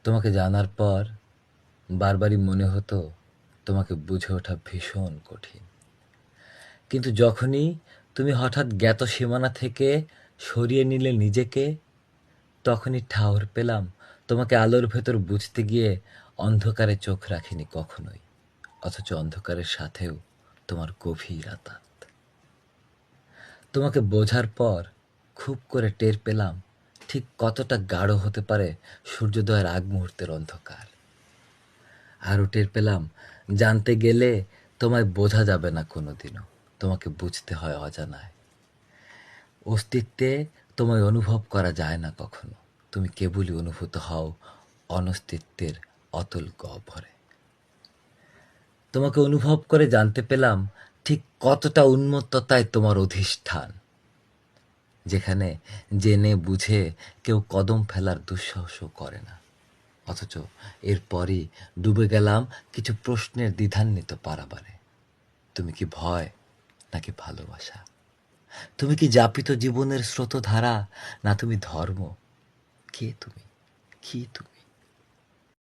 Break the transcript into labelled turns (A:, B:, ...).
A: তোমাকে জানার পর বারবারই মনে হতো তোমাকে বুঝে ওঠা ভীষণ কঠিন। কিন্তু যখনই তুমি হঠাৎ জ্ঞাত সীমানা থেকে সরিয়ে নিলে নিজেকে, তখনই ঠাহর পেলাম তোমাকে আলোর ভেতর বুঝতে গিয়ে অন্ধকারে চোখ রাখিনি কখনোই, অথচ অন্ধকারের সাথেও তোমার গভীর আতাত। তোমাকে বোঝার পর খুব করে টের পেলাম ঠিক কতটা গাঢ় হতে পারে সূর্যোদয়ের আগ মুহূর্তের অন্ধকার। আরও টের পেলাম জানতে গেলে তোমায় বোঝা যাবে না কোনোদিনও, তোমাকে বুঝতে হয় অজানায়। অস্তিত্বে তোমায় অনুভব করা যায় না কখনো, তুমি কেবলই অনুভূত হও অনস্তিত্বের অতল গহ্বরে। তোমাকে অনুভব করে জানতে পেলাম ঠিক কতটা উন্মত্ততায় তোমার অধিষ্ঠান, যেখানে জেনে বুঝে কেউ কদম ফেলার দুঃসাহসও করে না। অথচ এরপরই ডুবে গেলাম কিছু প্রশ্নের দ্বিধান্বিত পারাবারে। তুমি কি ভয় নাকি ভালোবাসা? তুমি কি যাপিত জীবনের স্রোতধারা, না তুমি ধর্ম? কে তুমি? কি তুমি?